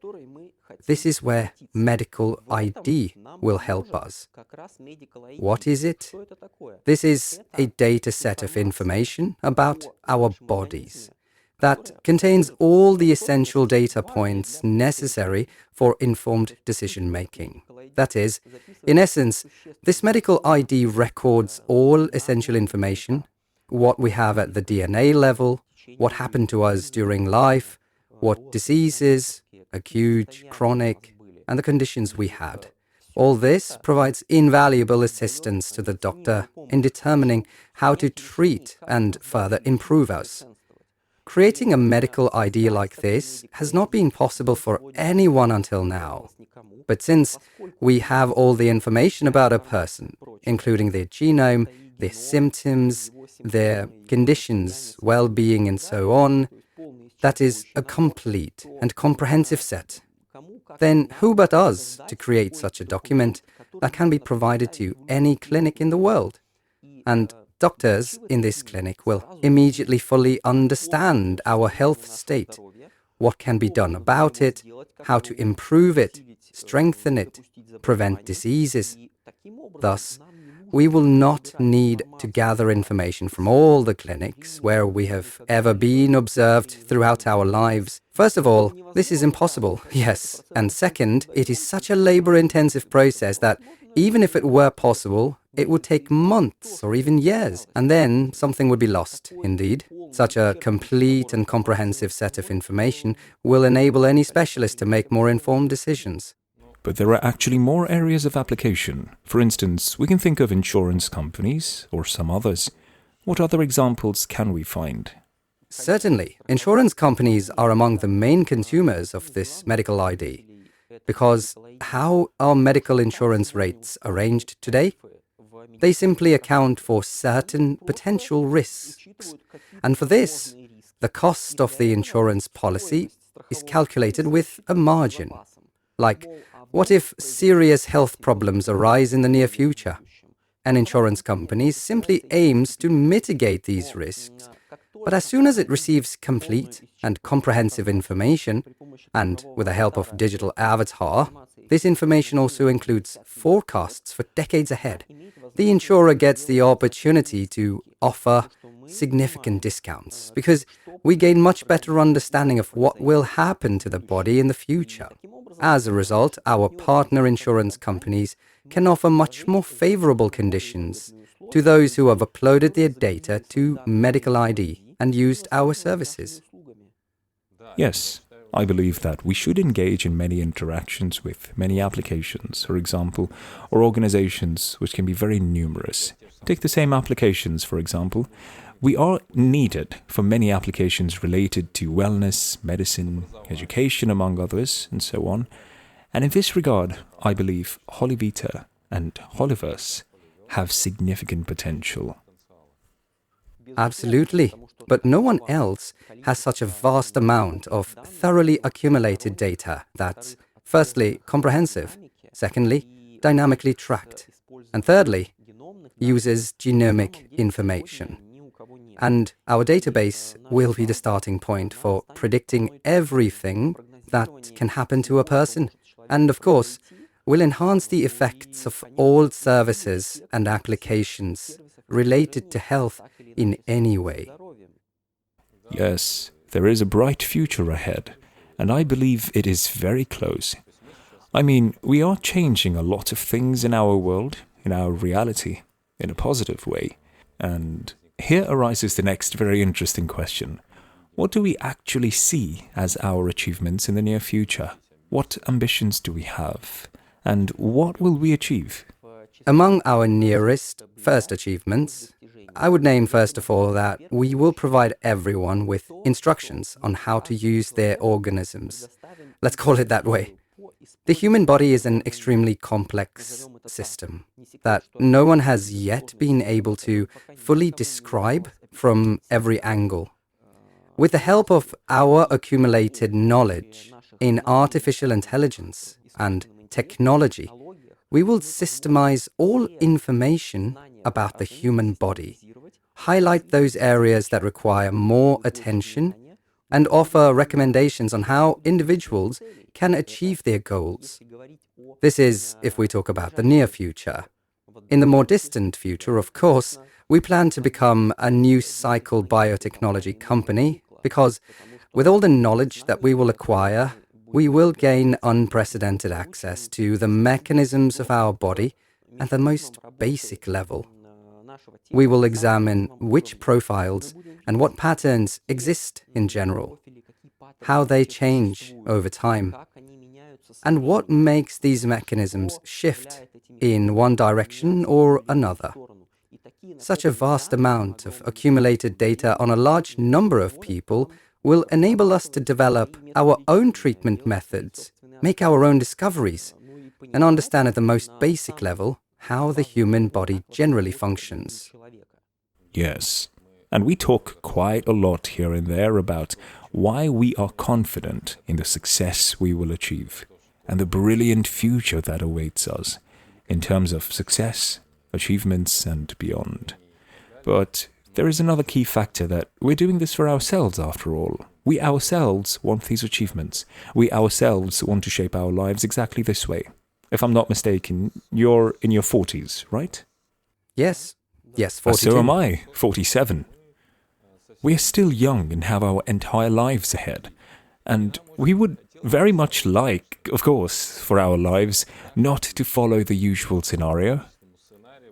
This is where medical ID will help us. What is it? This is a data set of information about our bodies that contains all the essential data points necessary for informed decision-making. That is, in essence, this medical ID records all essential information, what we have at the DNA level, what happened to us during life, what diseases, acute, chronic, and the conditions we had. All this provides invaluable assistance to the doctor in determining how to treat and further improve us. Creating a medical ID like this has not been possible for anyone until now. But since we have all the information about a person, including their genome, their symptoms, their conditions, well-being, and so on, that is a complete and comprehensive set. Then who but us to create such a document that can be provided to any clinic in the world? And doctors in this clinic will immediately fully understand our health state, what can be done about it, how to improve it, strengthen it, prevent diseases. Thus, we will not need to gather information from all the clinics where we have ever been observed throughout our lives. First of all, this is impossible, yes. And second, it is such a labor-intensive process that even if it were possible, it would take months or even years, and then something would be lost, indeed. Such a complete and comprehensive set of information will enable any specialist to make more informed decisions. But there are actually more areas of application. For instance, we can think of insurance companies or some others. What other examples can we find? Certainly, insurance companies are among the main consumers of this medical ID. Because how are medical insurance rates arranged today? They simply account for certain potential risks. And for this, the cost of the insurance policy is calculated with a margin. Like, what if serious health problems arise in the near future? An insurance company simply aims to mitigate these risks. But as soon as it receives complete and comprehensive information, and with the help of digital avatar, this information also includes forecasts for decades ahead, the insurer gets the opportunity to offer significant discounts because we gain much better understanding of what will happen to the body in the future. As a result, our partner insurance companies can offer much more favorable conditions to those who have uploaded their data to Medical ID and used our services. Yes, I believe that we should engage in many interactions with many applications, for example, or organizations which can be very numerous. Take the same applications, for example. We are needed for many applications related to wellness, medicine, education, among others, and so on. And in this regard, I believe Holivita and Holiverse have significant potential. Absolutely. But no one else has such a vast amount of thoroughly accumulated data that's, firstly, comprehensive, secondly, dynamically tracked, and thirdly, uses genomic information. And our database will be the starting point for predicting everything that can happen to a person. And of course, will enhance the effects of all services and applications related to health in any way. Yes, there is a bright future ahead, and I believe it is very close. I mean, we are changing a lot of things in our world, in our reality, in a positive way. And here arises the next very interesting question. What do we actually see as our achievements in the near future? What ambitions do we have? And what will we achieve? Among our nearest first achievements, I would name first of all that we will provide everyone with instructions on how to use their organisms. Let's call it that way. The human body is an extremely complex system that no one has yet been able to fully describe from every angle. With the help of our accumulated knowledge in artificial intelligence and technology, we will systemize all information about the human body, highlight those areas that require more attention, and offer recommendations on how individuals can achieve their goals. This is if we talk about the near future. In the more distant future, of course, we plan to become a new cycle biotechnology company because with all the knowledge that we will acquire, we will gain unprecedented access to the mechanisms of our body at the most basic level. We will examine which profiles and what patterns exist in general, how they change over time, and what makes these mechanisms shift in one direction or another. Such a vast amount of accumulated data on a large number of people will enable us to develop our own treatment methods, make our own discoveries, and understand at the most basic level how the human body generally functions. Yes, and we talk quite a lot here and there about why we are confident in the success we will achieve and the brilliant future that awaits us in terms of success, achievements, and beyond. But there is another key factor that we're doing this for ourselves after all. We ourselves want these achievements. We ourselves want to shape our lives exactly this way. If I'm not mistaken, you're in your 40s, right? Yes, 42. So am I, 47. We are still young and have our entire lives ahead. And we would very much like, of course, for our lives, not to follow the usual scenario.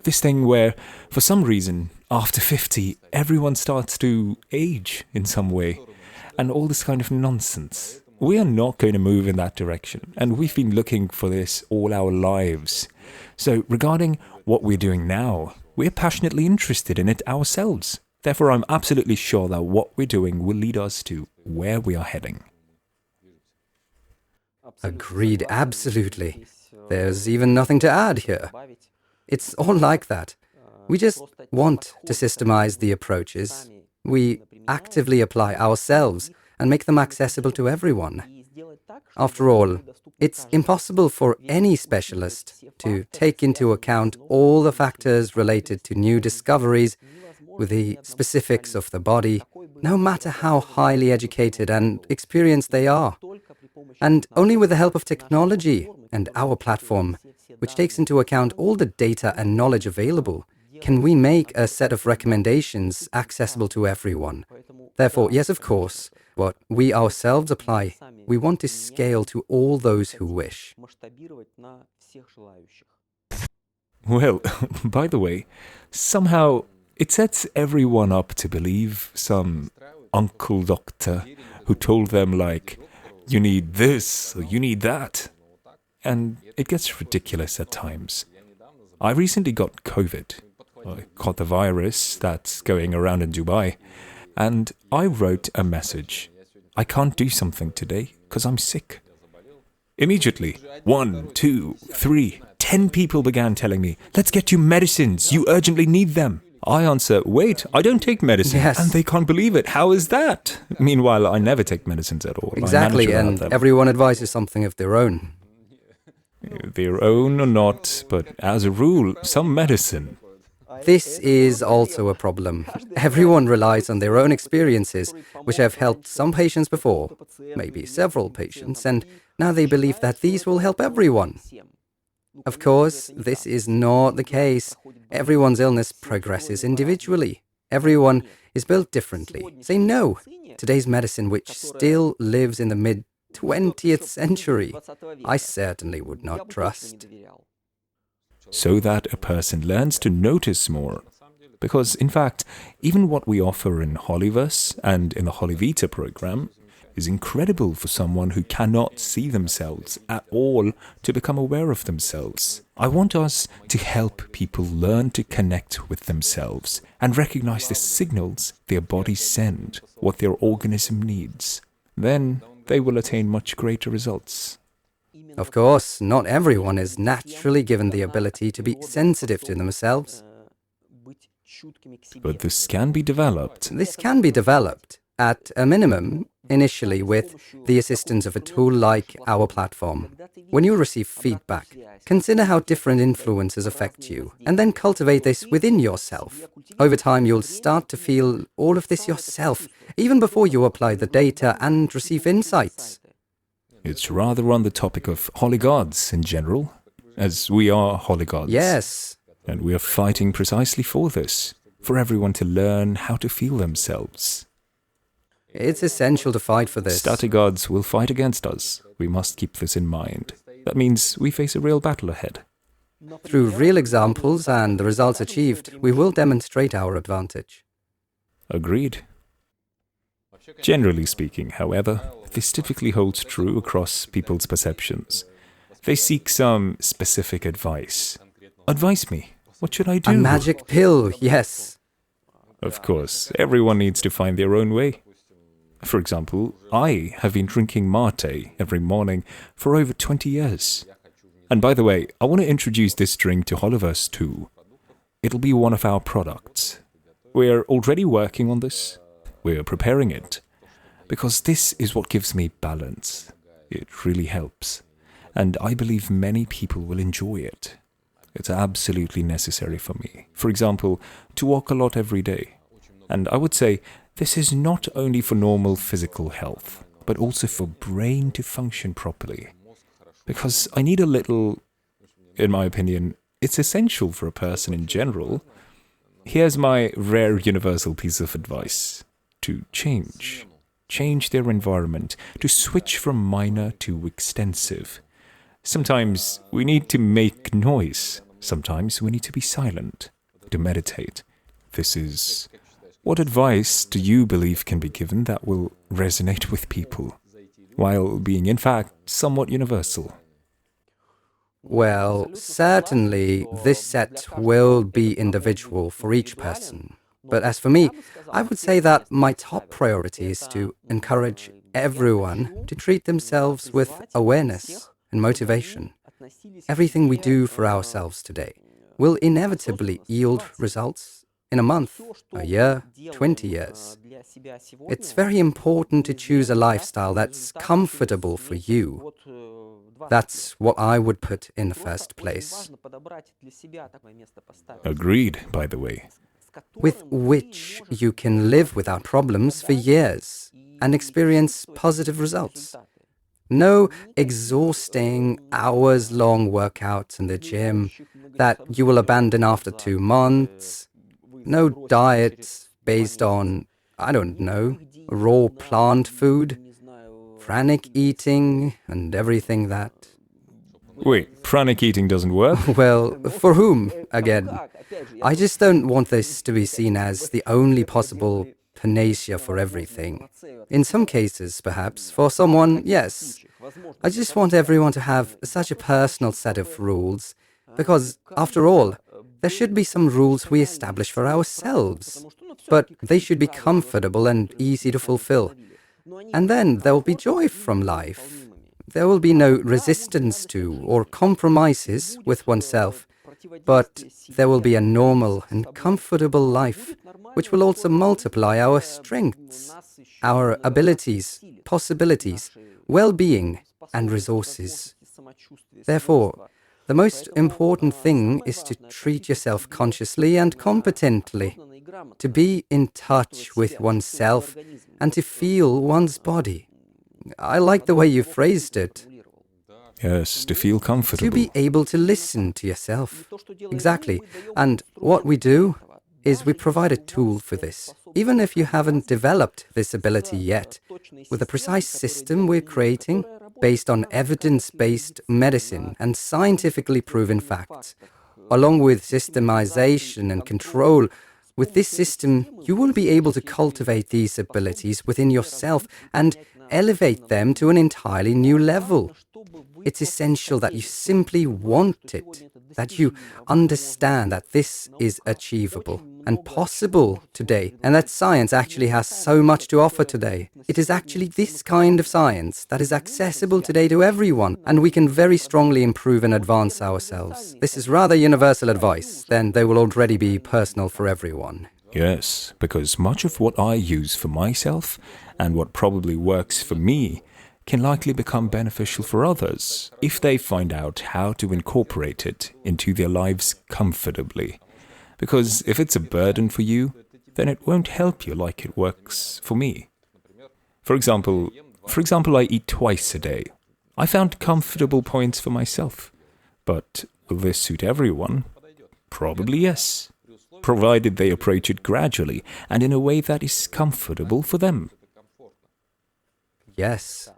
This thing where, for some reason, after 50, everyone starts to age in some way, and all this kind of nonsense. We are not going to move in that direction, and we've been looking for this all our lives. So, regarding what we're doing now, we're passionately interested in it ourselves. Therefore, I'm absolutely sure that what we're doing will lead us to where we are heading. Agreed, absolutely. There's even nothing to add here. It's all like that. We just want to systemize the approaches. We actively apply ourselves and make them accessible to everyone. After all, it's impossible for any specialist to take into account all the factors related to new discoveries with the specifics of the body, no matter how highly educated and experienced they are. And only with the help of technology and our platform, which takes into account all the data and knowledge available, can we make a set of recommendations accessible to everyone. Therefore, yes, of course, what we ourselves apply, we want to scale to all those who wish. Well, by the way, somehow it sets everyone up to believe some uncle doctor who told them, like, you need this or you need that. And it gets ridiculous at times. I recently got COVID. I caught the virus that's going around in Dubai. And I wrote a message. I can't do something today because I'm sick. Immediately, 1, 2, 3, 10 people began telling me, let's get you medicines, you urgently need them. I answer, wait, I don't take medicine. Yes. And they can't believe it. How is that? Meanwhile, I never take medicines at all. Exactly, and everyone advises something of their own. Their own or not, but as a rule, some medicine. This is also a problem. Everyone relies on their own experiences, which have helped some patients before, maybe several patients, and now they believe that these will help everyone. Of course, this is not the case. Everyone's illness progresses individually. Everyone is built differently. Say no. Today's medicine, which still lives in the mid-20th century, I certainly would not trust. So that a person learns to notice more. Because, in fact, even what we offer in Holiverse and in the Holivita program is incredible for someone who cannot see themselves at all to become aware of themselves. I want us to help people learn to connect with themselves and recognize the signals their bodies send, what their organism needs. Then they will attain much greater results. Of course, not everyone is naturally given the ability to be sensitive to themselves. But this can be developed. This can be developed, at a minimum, initially with the assistance of a tool like our platform. When you receive feedback, consider how different influences affect you, and then cultivate this within yourself. Over time, you'll start to feel all of this yourself, even before you apply the data and receive insights. It's rather on the topic of holigods in general, as we are holigods. Yes. And we are fighting precisely for this, for everyone to learn how to feel themselves. It's essential to fight for this. Statigods will fight against us. We must keep this in mind. That means we face a real battle ahead. Through real examples and the results achieved, we will demonstrate our advantage. Agreed. Generally speaking, however, this typically holds true across people's perceptions. They seek some specific advice. Advise me. What should I do? A magic pill, yes. Of course, everyone needs to find their own way. For example, I have been drinking mate every morning for over 20 years. And by the way, I want to introduce this drink to Holiverse too. It'll be one of our products. We're already working on this. We're preparing it. Because this is what gives me balance. It really helps. And I believe many people will enjoy it. It's absolutely necessary for me. For example, to walk a lot every day. And I would say this is not only for normal physical health, but also for brain to function properly. Because I need a little, in my opinion, it's essential for a person in general. Here's my rare universal piece of advice. To change their environment, to switch from minor to extensive. Sometimes we need to make noise. Sometimes we need to be silent, to meditate. This is... What advice do you believe can be given that will resonate with people, while being in fact somewhat universal? Well, certainly this set will be individual for each person. But as for me, I would say that my top priority is to encourage everyone to treat themselves with awareness and motivation. Everything we do for ourselves today will inevitably yield results in a month, a year, 20 years. It's very important to choose a lifestyle that's comfortable for you. That's what I would put in the first place. Agreed, by the way. With which you can live without problems for years and experience positive results. No exhausting hours-long workouts in the gym that you will abandon after 2 months. No diets based on, I don't know, raw plant food, pranic eating and everything that... Wait, pranic eating doesn't work? Well, for whom, again? I just don't want this to be seen as the only possible panacea for everything. In some cases, perhaps, for someone, yes. I just want everyone to have such a personal set of rules, because, after all, there should be some rules we establish for ourselves, but they should be comfortable and easy to fulfill. And then there will be joy from life. There will be no resistance to or compromises with oneself, but there will be a normal and comfortable life, which will also multiply our strengths, our abilities, possibilities, well-being, and resources. Therefore, the most important thing is to treat yourself consciously and competently, to be in touch with oneself and to feel one's body. I like the way you phrased it. Yes, to feel comfortable. To be able to listen to yourself. Exactly. And what we do is we provide a tool for this. Even if you haven't developed this ability yet, with a precise system we're creating based on evidence-based medicine and scientifically proven facts, along with systemization and control, with this system, you will be able to cultivate these abilities within yourself and elevate them to an entirely new level. It's essential that you simply want it, that you understand that this is achievable and possible today, and that science actually has so much to offer today. It is actually this kind of science that is accessible today to everyone, and we can very strongly improve and advance ourselves. This is rather universal advice, then they will already be personal for everyone. Yes, because much of what I use for myself and what probably works for me can likely become beneficial for others if they find out how to incorporate it into their lives comfortably. Because if it's a burden for you, then it won't help you like it works for me. For example, I eat twice a day. I found comfortable points for myself. But will this suit everyone? Probably yes, provided they approach it gradually and in a way that is comfortable for them. Yes.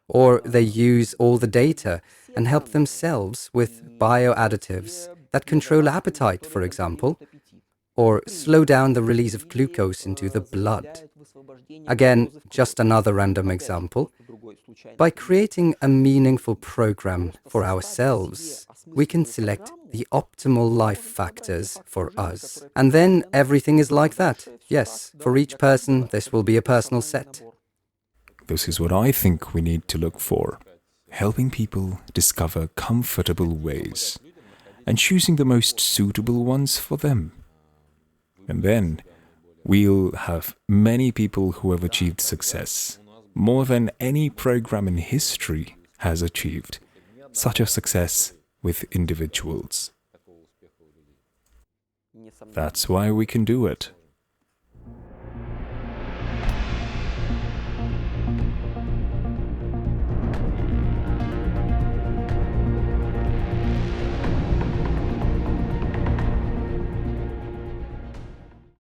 Or they use all the data and help themselves with bioadditives that control appetite, for example, or slow down the release of glucose into the blood. Again, just another random example. By creating a meaningful program for ourselves, we can select the optimal life factors for us. And then everything is like that. Yes, for each person, this will be a personal set. This is what I think we need to look for, helping people discover comfortable ways and choosing the most suitable ones for them. And then we'll have many people who have achieved success, more than any program in history has achieved such a success with individuals. That's why we can do it.